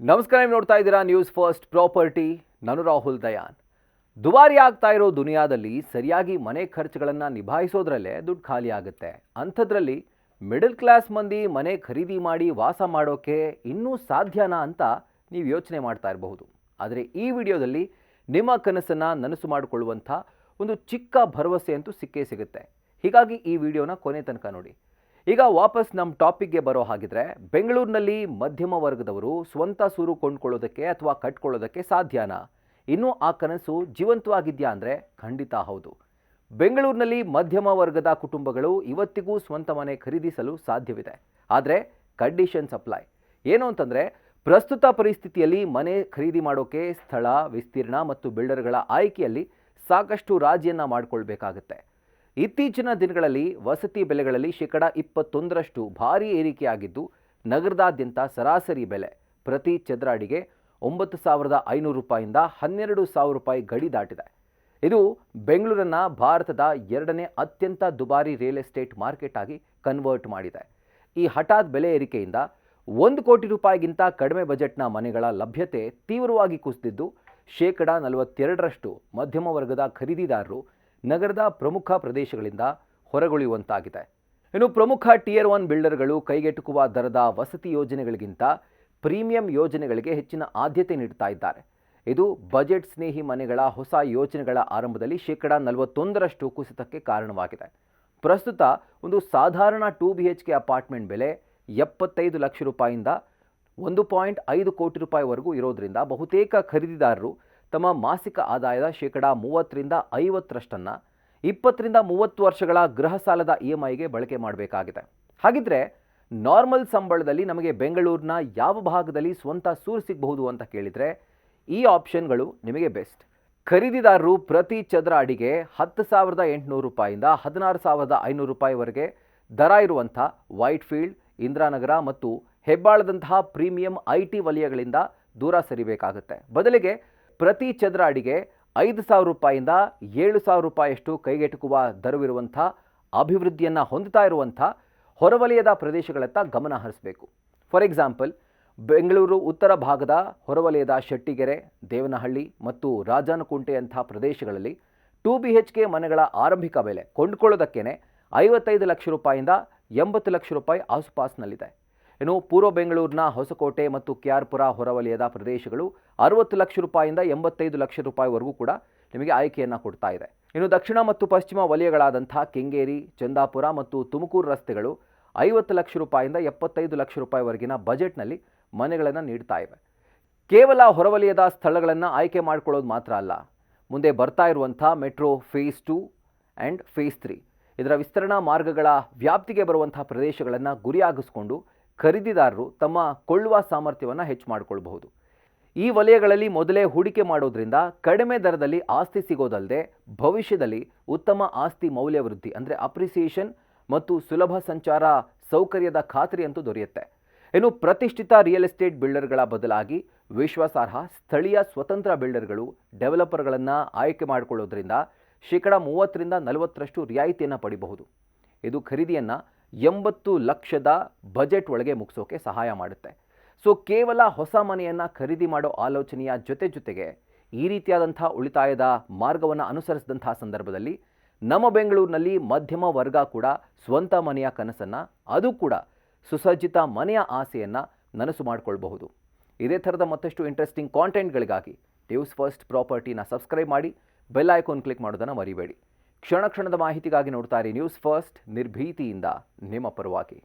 ನಮಸ್ಕಾರ, ನೀವು ನೋಡ್ತಾ ಇದ್ದೀರಾ ನ್ಯೂಸ್ ಫಸ್ಟ್ ಪ್ರಾಪರ್ಟಿ. ನಾನು ರಾಹುಲ್ ದಯಾನ್. ದುಬಾರಿ ಆಗ್ತಾ ಇರೋ ದುನಿಯಾದಲ್ಲಿ ಸರಿಯಾಗಿ ಮನೆ ಖರ್ಚುಗಳನ್ನು ನಿಭಾಯಿಸೋದ್ರಲ್ಲೇ ದುಡ್ಡು ಖಾಲಿ ಆಗುತ್ತೆ. ಅಂಥದ್ರಲ್ಲಿ ಮಿಡಲ್ ಕ್ಲಾಸ್ ಮಂದಿ ಮನೆ ಖರೀದಿ ಮಾಡಿ ವಾಸ ಮಾಡೋಕ್ಕೆ ಇನ್ನೂ ಸಾಧ್ಯನಾ ಅಂತ ನೀವು ಯೋಚನೆ ಮಾಡ್ತಾ ಇರಬಹುದು. ಆದರೆ ಈ ವಿಡಿಯೋದಲ್ಲಿ ನಿಮ್ಮ ಕನಸನ್ನು ನನಸು ಮಾಡಿಕೊಳ್ಳುವಂಥ ಒಂದು ಚಿಕ್ಕ ಭರವಸೆ ಅಂತೂ ಸಿಕ್ಕೇ ಸಿಗುತ್ತೆ. ಹೀಗಾಗಿ ಈ ವಿಡಿಯೋನ ಕೊನೆ ತನಕ ನೋಡಿ. ಈಗ ವಾಪಸ್ ನಮ್ಮ ಟಾಪಿಕ್ಗೆ ಬರೋ ಹಾಗಿದ್ರೆ, ಬೆಂಗಳೂರಿನಲ್ಲಿ ಮಧ್ಯಮ ವರ್ಗದವರು ಸ್ವಂತ ಸೂರು ಕೊಂಡ್ಕೊಳ್ಳೋದಕ್ಕೆ ಅಥವಾ ಕಟ್ಕೊಳ್ಳೋದಕ್ಕೆ ಸಾಧ್ಯನಾ? ಇನ್ನೂ ಆ ಕನಸು ಜೀವಂತವಾಗಿದೆಯಾ ಅಂದರೆ ಖಂಡಿತ ಹೌದು. ಬೆಂಗಳೂರಿನಲ್ಲಿ ಮಧ್ಯಮ ವರ್ಗದ ಕುಟುಂಬಗಳು ಇವತ್ತಿಗೂ ಸ್ವಂತ ಮನೆ ಖರೀದಿಸಲು ಸಾಧ್ಯವಿದೆ. ಆದರೆ ಕಂಡೀಷನ್ಸ್ ಅಪ್ಲೈ. ಏನು ಅಂತಂದರೆ, ಪ್ರಸ್ತುತ ಪರಿಸ್ಥಿತಿಯಲ್ಲಿ ಮನೆ ಖರೀದಿ ಮಾಡೋಕ್ಕೆ ಸ್ಥಳ, ವಿಸ್ತೀರ್ಣ ಮತ್ತು ಬಿಲ್ಡರ್ಗಳ ಆಯ್ಕೆಯಲ್ಲಿ ಸಾಕಷ್ಟು ರಾಜಿಯನ್ನು ಮಾಡಿಕೊಳ್ಬೇಕಾಗತ್ತೆ. ಇತ್ತೀಚಿನ ದಿನಗಳಲ್ಲಿ ವಸತಿ ಬೆಲೆಗಳಲ್ಲಿ 21% ಭಾರೀ ಏರಿಕೆಯಾಗಿದ್ದು, ನಗರದಾದ್ಯಂತ ಸರಾಸರಿ ಬೆಲೆ ಪ್ರತಿ ಚದರ ಅಡಿಗೆ 9,500 ರೂಪಾಯಿಂದ 12,000 ರೂಪಾಯಿ ಗಡಿ ದಾಟಿದೆ. ಇದು ಬೆಂಗಳೂರನ್ನು ಭಾರತದ 2ನೇ ಅತ್ಯಂತ ದುಬಾರಿ ರಿಯಲ್ ಎಸ್ಟೇಟ್ ಮಾರ್ಕೆಟ್ ಆಗಿ ಕನ್ವರ್ಟ್ ಮಾಡಿದೆ. ಈ ಹಠಾತ್ ಬೆಲೆ ಏರಿಕೆಯಿಂದ 1 ಕೋಟಿ ರೂಪಾಯಿಗಿಂತ ಕಡಿಮೆ ಬಜೆಟ್ನ ಮನೆಗಳ ಲಭ್ಯತೆ ತೀವ್ರವಾಗಿ ಕುಸಿದಿದ್ದು, 42% ಮಧ್ಯಮ ವರ್ಗದ ಖರೀದಿದಾರರು ನಗರದ ಪ್ರಮುಖ ಪ್ರದೇಶಗಳಿಂದ ಹೊರಗುಳಿಯುವಂತಾಗಿದೆ. ಇನ್ನು ಪ್ರಮುಖ ಟಿಯರ್ 1 ಬಿಲ್ಡರ್ಗಳು ಕೈಗೆಟುಕುವ ದರದ ವಸತಿ ಯೋಜನೆಗಳಿಗಿಂತ ಪ್ರೀಮಿಯಂ ಯೋಜನೆಗಳಿಗೆ ಹೆಚ್ಚಿನ ಆದ್ಯತೆ ನೀಡುತ್ತಾ ಇದ್ದಾರೆ. ಇದು ಬಜೆಟ್ ಸ್ನೇಹಿ ಮನೆಗಳ ಹೊಸ ಯೋಜನೆಗಳ ಆರಂಭದಲ್ಲಿ 41% ಕುಸಿತಕ್ಕೆ ಕಾರಣವಾಗಿದೆ. ಪ್ರಸ್ತುತ ಒಂದು ಸಾಧಾರಣ 2 BHK ಅಪಾರ್ಟ್ಮೆಂಟ್ ಬೆಲೆ 75 ಲಕ್ಷ ರೂಪಾಯಿಯಿಂದ 1.5 ಕೋಟಿ ರೂಪಾಯಿವರೆಗೂ ಇರೋದ್ರಿಂದ ಬಹುತೇಕ ಖರೀದಿದಾರರು ತಮ್ಮ ಮಾಸಿಕ ಆದಾಯದ 30% 50% 20 30 ವರ್ಷಗಳ ಗೃಹ ಸಾಲದ EMIಗೆ ಬಳಕೆ ಮಾಡಬೇಕಾಗಿದೆ. ಹಾಗಿದ್ರೆ ನಾರ್ಮಲ್ ಸಂಬಳದಲ್ಲಿ ನಮಗೆ ಬೆಂಗಳೂರಿನ ಯಾವ ಭಾಗದಲ್ಲಿ ಸ್ವಂತ ಸೂರು ಸಿಗಬಹುದು ಅಂತ ಕೇಳಿದರೆ, ಈ ಆಪ್ಷನ್ಗಳು ನಿಮಗೆ ಬೆಸ್ಟ್. ಖರೀದಿದಾರರು ಪ್ರತಿ ಚದರ ಅಡಿಗೆ 10,800 ರೂಪಾಯಿಂದ 16,500 ರೂಪಾಯಿವರೆಗೆ ದರ ಇರುವಂಥ ವೈಟ್ಫೀಲ್ಡ್, ಇಂದಿರಾನಗರ ಮತ್ತು ಹೆಬ್ಬಾಳದಂತಹ ಪ್ರೀಮಿಯಂ IT ವಲಯಗಳಿಂದ ದೂರ ಸರಿಬೇಕಾಗುತ್ತೆ. ಬದಲಿಗೆ ಪ್ರತಿ ಚದರ ಅಡಿಗೆ 5,000 ರೂಪಾಯಿಂದ 7,000 ರೂಪಾಯಿಯಷ್ಟು ಕೈಗೆಟುಕುವ ದರವಿರುವಂಥ ಅಭಿವೃದ್ಧಿಯನ್ನು ಹೊಂದುತ್ತಾ ಇರುವಂಥ ಹೊರವಲಯದ ಪ್ರದೇಶಗಳತ್ತ ಗಮನ ಹರಿಸಬೇಕು. ಫಾರ್ ಎಕ್ಸಾಂಪಲ್, ಬೆಂಗಳೂರು ಉತ್ತರ ಭಾಗದ ಹೊರವಲಯದ ಶೆಟ್ಟಿಗೆರೆ, ದೇವನಹಳ್ಳಿ ಮತ್ತು ರಾಜಾನಕುಂಟೆಯಂಥ ಪ್ರದೇಶಗಳಲ್ಲಿ 2 BHK ಮನೆಗಳ ಆರಂಭಿಕ ಬೆಲೆ ಕೊಂಡುಕೊಳ್ಳೋದಕ್ಕೇ 55 ಲಕ್ಷ ರೂಪಾಯಿಂದ 80 ಲಕ್ಷ ರೂಪಾಯಿ ಆಸುಪಾಸಿನಲ್ಲಿದೆ. ಇನ್ನು ಪೂರ್ವ ಬೆಂಗಳೂರಿನ ಹೊಸಕೋಟೆ ಮತ್ತು KR ಪುರ ಹೊರವಲಯದ ಪ್ರದೇಶಗಳು 60 ಲಕ್ಷ ರೂಪಾಯಿಂದ 85 ಲಕ್ಷ ರೂಪಾಯಿವರೆಗೂ ಕೂಡ ನಿಮಗೆ ಆಯ್ಕೆಯನ್ನು ಕೊಡ್ತಾ ಇದೆ. ಇನ್ನು ದಕ್ಷಿಣ ಮತ್ತು ಪಶ್ಚಿಮ ವಲಯಗಳಾದಂಥ ಕೆಂಗೇರಿ, ಚಂದಾಪುರ ಮತ್ತು ತುಮಕೂರು ರಸ್ತೆಗಳು 50 ಲಕ್ಷ ರೂಪಾಯಿಂದ 75 ಲಕ್ಷ ರೂಪಾಯಿವರೆಗಿನ ಬಜೆಟ್ನಲ್ಲಿ ಮನೆಗಳನ್ನು ನೀಡ್ತಾ ಇವೆ. ಕೇವಲ ಹೊರವಲಯದ ಸ್ಥಳಗಳನ್ನು ಆಯ್ಕೆ ಮಾಡಿಕೊಳ್ಳೋದು ಮಾತ್ರ ಅಲ್ಲ, ಮುಂದೆ ಬರ್ತಾ ಇರುವಂಥ ಮೆಟ್ರೋ ಫೇಸ್ 2 ಆ್ಯಂಡ್ ಫೇಸ್ 3 ಇದರ ವಿಸ್ತರಣಾ ಮಾರ್ಗಗಳ ವ್ಯಾಪ್ತಿಗೆ ಬರುವಂಥ ಪ್ರದೇಶಗಳನ್ನು ಗುರಿಯಾಗಿಸಿಕೊಂಡು ಖರೀದಿದಾರರು ತಮ್ಮ ಕೊಳ್ಳುವ ಸಾಮರ್ಥ್ಯವನ್ನು ಹೆಚ್ಚು ಮಾಡಿಕೊಳ್ಬಹುದು. ಈ ವಲಯಗಳಲ್ಲಿ ಮೊದಲೇ ಹೂಡಿಕೆ ಮಾಡೋದ್ರಿಂದ ಕಡಿಮೆ ದರದಲ್ಲಿ ಆಸ್ತಿ ಸಿಗೋದಲ್ಲದೆ ಭವಿಷ್ಯದಲ್ಲಿ ಉತ್ತಮ ಆಸ್ತಿ ಮೌಲ್ಯವೃದ್ಧಿ ಅಂದರೆ ಅಪ್ರಿಸಿಯೇಷನ್ ಮತ್ತು ಸುಲಭ ಸಂಚಾರ ಸೌಕರ್ಯದ ಖಾತ್ರಿ ಅಂತೂ ದೊರೆಯುತ್ತೆ. ಇನ್ನು ಪ್ರತಿಷ್ಠಿತ ರಿಯಲ್ ಎಸ್ಟೇಟ್ ಬಿಲ್ಡರ್ಗಳ ಬದಲಾಗಿ ವಿಶ್ವಾಸಾರ್ಹ ಸ್ಥಳೀಯ ಸ್ವತಂತ್ರ ಬಿಲ್ಡರ್ಗಳು, ಡೆವಲಪರ್ಗಳನ್ನು ಆಯ್ಕೆ ಮಾಡಿಕೊಳ್ಳೋದ್ರಿಂದ 30% 40% ರಿಯಾಯಿತಿಯನ್ನು ಪಡಿಬಹುದು. ಇದು ಖರೀದಿಯನ್ನು 80 ಲಕ್ಷದ ಬಜೆಟ್ ಒಳಗೆ ಮುಗಿಸೋಕೆ ಸಹಾಯ ಮಾಡುತ್ತೆ. ಸೊ ಕೇವಲ ಹೊಸ ಮನೆಯನ್ನು ಖರೀದಿ ಮಾಡೋ ಆಲೋಚನೆಯ ಜೊತೆಗೆ ಈ ರೀತಿಯಾದಂಥ ಉಳಿತಾಯದ ಮಾರ್ಗವನ್ನು ಅನುಸರಿಸಿದಂಥ ಸಂದರ್ಭದಲ್ಲಿ ನಮ್ಮ ಬೆಂಗಳೂರಿನಲ್ಲಿ ಮಧ್ಯಮ ವರ್ಗ ಕೂಡ ಸ್ವಂತ ಮನೆಯ ಕನಸನ್ನು, ಅದು ಕೂಡ ಸುಸಜ್ಜಿತ ಮನೆಯ ಆಸೆಯನ್ನು ನನಸು ಮಾಡಿಕೊಳ್ಬಹುದು. ಇದೇ ಥರದ ಮತ್ತಷ್ಟು ಇಂಟ್ರೆಸ್ಟಿಂಗ್ ಕಾಂಟೆಂಟ್ಗಳಿಗಾಗಿ ನ್ಯೂಸ್ ಫಸ್ಟ್ ಪ್ರಾಪರ್ಟಿನ ಸಬ್ಸ್ಕ್ರೈಬ್ ಮಾಡಿ, ಬೆಲ್ ಐಕಾನ್ ಕ್ಲಿಕ್ ಮಾಡೋದನ್ನು ಮರಿಬೇಡಿ. ಕ್ಷಣ ಕ್ಷಣದ ಮಾಹಿತಿಗಾಗಿ ನೋಡ್ತಾ ಇರಿ ನ್ಯೂಸ್ ಫಸ್ಟ್, ನಿರ್ಭೀತಿಯಿಂದ ನಿಮ್ಮ ಪರವಾಗಿ.